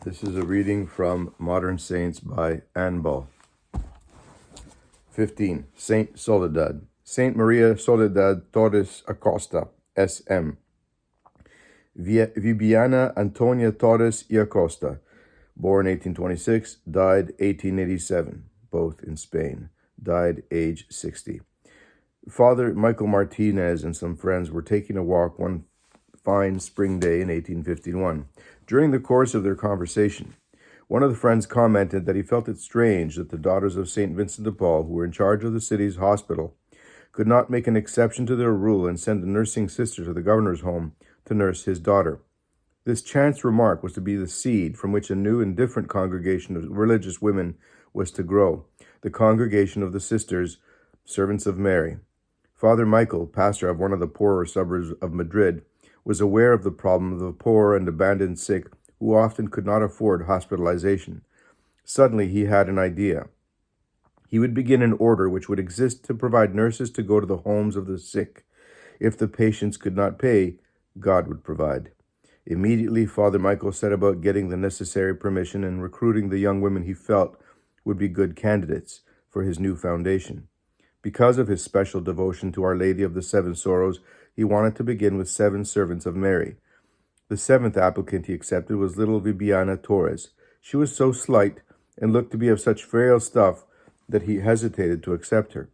This is a reading from Modern Saints by Anbal. 15. Saint Soledad. Saint Maria Soledad Torres Acosta, S.M. Vibiana Antonia Torres y Acosta, born 1826, died 1887, both in Spain, died age 60. Father Michael Martinez and some friends were taking a walk one fine spring day in 1851. During the course of their conversation, one of the friends commented that he felt it strange that the daughters of St. Vincent de Paul, who were in charge of the city's hospital, could not make an exception to their rule and send a nursing sister to the governor's home to nurse his daughter. This chance remark was to be the seed from which a new and different congregation of religious women was to grow, the Congregation of the Sisters, Servants of Mary. Father Michael, pastor of one of the poorer suburbs of Madrid, was aware of the problem of the poor and abandoned sick who often could not afford hospitalization. Suddenly he had an idea. He would begin an order which would exist to provide nurses to go to the homes of the sick. If the patients could not pay, God would provide. Immediately, Father Michael set about getting the necessary permission and recruiting the young women he felt would be good candidates for his new foundation. Because of his special devotion to Our Lady of the Seven Sorrows, he wanted to begin with 7 servants of Mary. The 7th applicant he accepted was little Vibiana Torres. She was so slight and looked to be of such frail stuff that he hesitated to accept her.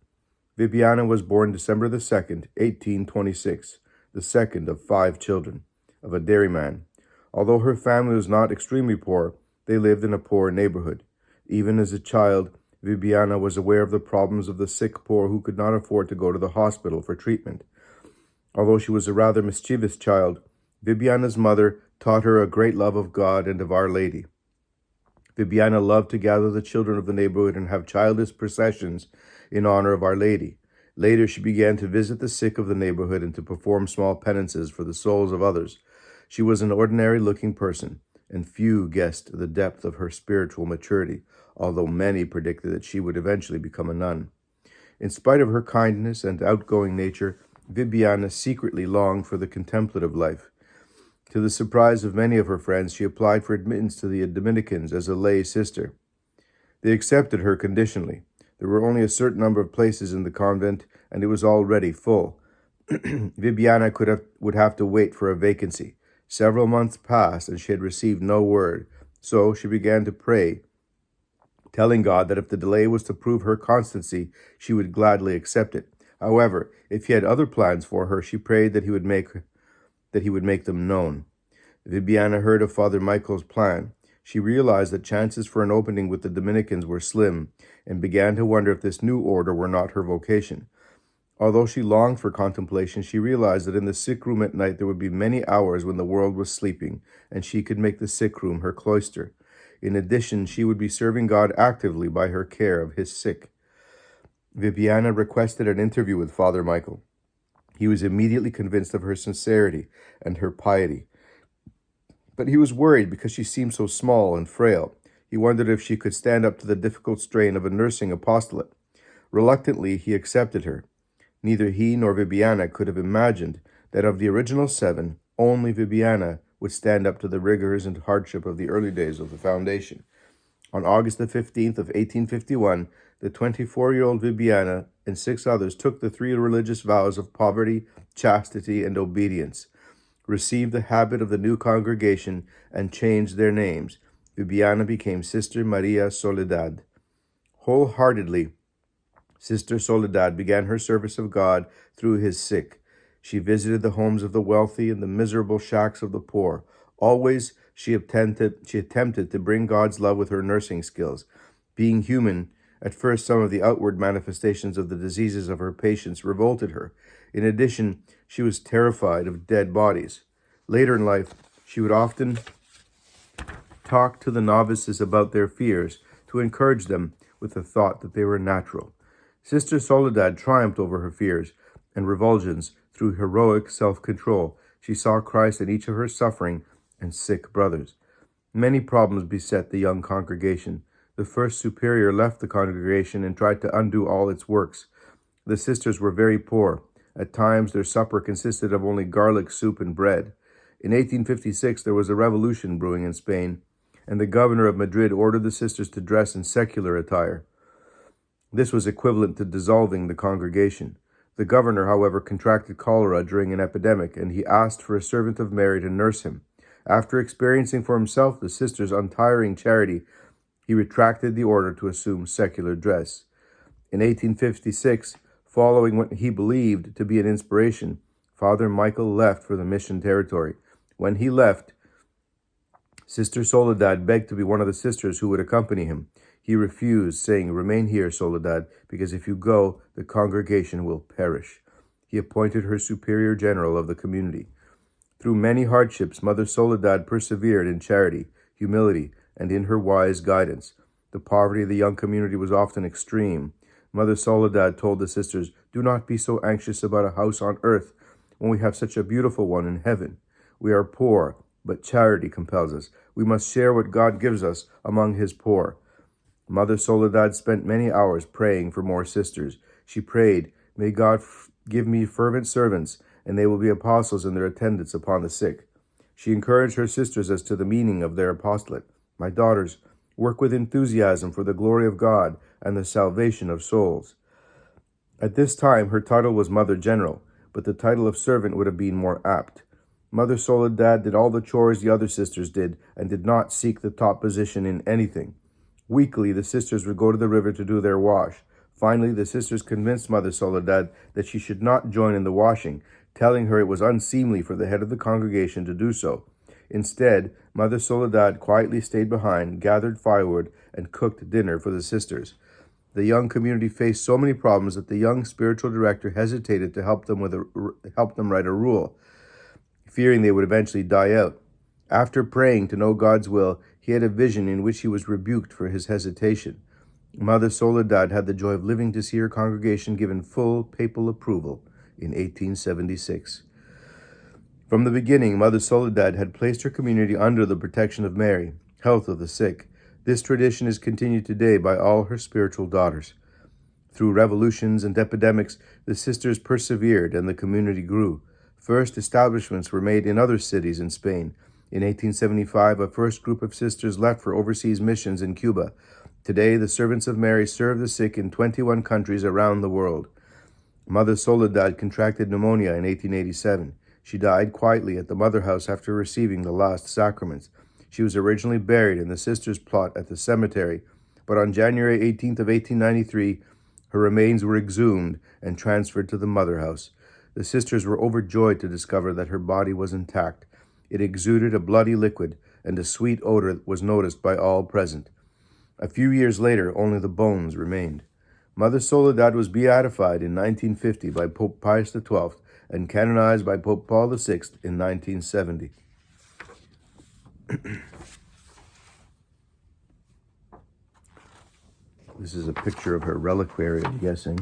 Vibiana was born December the 2nd, 1826, the second of 5 children, of a dairyman. Although her family was not extremely poor, they lived in a poor neighborhood. Even as a child, Vibiana was aware of the problems of the sick poor who could not afford to go to the hospital for treatment. Although she was a rather mischievous child, Vibiana's mother taught her a great love of God and of Our Lady. Vibiana loved to gather the children of the neighborhood and have childish processions in honor of Our Lady. Later, she began to visit the sick of the neighborhood and to perform small penances for the souls of others. She was an ordinary-looking person, and few guessed the depth of her spiritual maturity, although many predicted that she would eventually become a nun. In spite of her kindness and outgoing nature, Vibiana secretly longed for the contemplative life. To the surprise of many of her friends, she applied for admittance to the Dominicans as a lay sister. They accepted her conditionally. There were only a certain number of places in the convent, and it was already full. Vibiana would have to wait for a vacancy. Several months passed, and she had received no word. So she began to pray, telling God that if the delay was to prove her constancy, she would gladly accept it. However, if he had other plans for her, she prayed that he would make them known. Vibiana heard of Father Michael's plan. She realized that chances for an opening with the Dominicans were slim, and began to wonder if this new order were not her vocation. Although she longed for contemplation, she realized that in the sick room at night there would be many hours when the world was sleeping, and she could make the sick room her cloister. In addition, she would be serving God actively by her care of his sick. Vibiana requested an interview with Father Michael. He was immediately convinced of her sincerity and her piety. But he was worried because she seemed so small and frail. He wondered if she could stand up to the difficult strain of a nursing apostolate. Reluctantly, he accepted her. Neither he nor Vibiana could have imagined that of the original 7, only Vibiana would stand up to the rigors and hardship of the early days of the foundation. On August the 15th of 1851, the 24-year-old Vibiana and 6 others took the 3 religious vows of poverty, chastity, and obedience, received the habit of the new congregation, and changed their names. Vibiana became Sister Maria Soledad. Wholeheartedly, Sister Soledad began her service of God through his sick. She visited the homes of the wealthy and the miserable shacks of the poor. Always she attempted to bring God's love with her nursing skills. Being human, at first some of the outward manifestations of the diseases of her patients revolted her. In addition, she was terrified of dead bodies. Later in life, she would often talk to the novices about their fears to encourage them with the thought that they were natural. Sister Soledad triumphed over her fears and revulsions through heroic self-control. She saw Christ in each of her suffering and sick brothers. Many problems beset the young congregation. The first superior left the congregation and tried to undo all its works. The sisters were very poor. At times, their supper consisted of only garlic soup and bread. In 1856, there was a revolution brewing in Spain. and the governor of Madrid ordered the sisters to dress in secular attire. This was equivalent to dissolving the congregation. The governor, however, contracted cholera during an epidemic, and he asked for a servant of Mary to nurse him. After experiencing for himself the sisters' untiring charity, he retracted the order to assume secular dress. In 1856, following what he believed to be an inspiration, Father Michael left for the mission territory. When he left, Sister Soledad begged to be one of the sisters who would accompany him. He refused, saying, "Remain here, Soledad, because if you go, the congregation will perish." He appointed her superior general of the community. Through many hardships, Mother Soledad persevered in charity, humility, and in her wise guidance. The poverty of the young community was often extreme. Mother Soledad told the sisters, "Do not be so anxious about a house on earth when we have such a beautiful one in heaven. We are poor, but charity compels us. We must share what God gives us among his poor." Mother Soledad spent many hours praying for more sisters. She prayed, "May God give me fervent servants, and they will be apostles in their attendance upon the sick." She encouraged her sisters as to the meaning of their apostolate. "My daughters, work with enthusiasm for the glory of God and the salvation of souls." At this time, her title was Mother General, but the title of servant would have been more apt. Mother Soledad did all the chores the other sisters did and did not seek the top position in anything. Weekly, the sisters would go to the river to do their wash. Finally, the sisters convinced Mother Soledad that she should not join in the washing, telling her it was unseemly for the head of the congregation to do so. Instead, Mother Soledad quietly stayed behind, gathered firewood, and cooked dinner for the sisters. The young community faced so many problems that the young spiritual director hesitated to help them write a rule, fearing they would eventually die out. After praying to know God's will, he had a vision in which he was rebuked for his hesitation. Mother Soledad had the joy of living to see her congregation given full papal approval in 1876. From the beginning, Mother Soledad had placed her community under the protection of Mary, health of the sick. This tradition is continued today by all her spiritual daughters. Through revolutions and epidemics, the sisters persevered and the community grew. First establishments were made in other cities in Spain. In 1875, a first group of sisters left for overseas missions in Cuba. Today, the servants of Mary serve the sick in 21 countries around the world. Mother Soledad contracted pneumonia in 1887. She died quietly at the Mother House after receiving the last sacraments. She was originally buried in the sisters' plot at the cemetery, but on January 18th of 1893, her remains were exhumed and transferred to the Mother House. The sisters were overjoyed to discover that her body was intact. It exuded a bloody liquid, and a sweet odor was noticed by all present. A few years later, only the bones remained. Mother Soledad was beatified in 1950 by Pope Pius XII and canonized by Pope Paul VI in 1970. This is a picture of her reliquary, I'm guessing.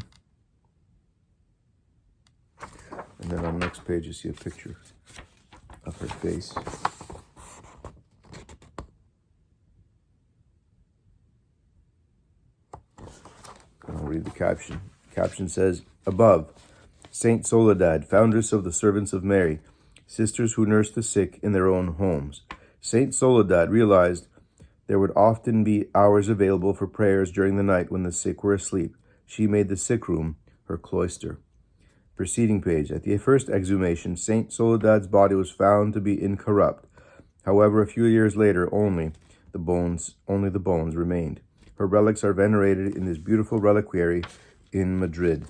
And then on the next page, you see a picture of her face. And I'll read the caption. The caption says, "Above, Saint Soledad, foundress of the Servants of Mary, sisters who nurse the sick in their own homes. Saint Soledad realized there would often be hours available for prayers during the night when the sick were asleep. She made the sick room her cloister." Preceding page. At the first exhumation, Saint Soledad's body was found to be incorrupt. However, a few years later, only the bones remained. Her relics are venerated in this beautiful reliquary in Madrid.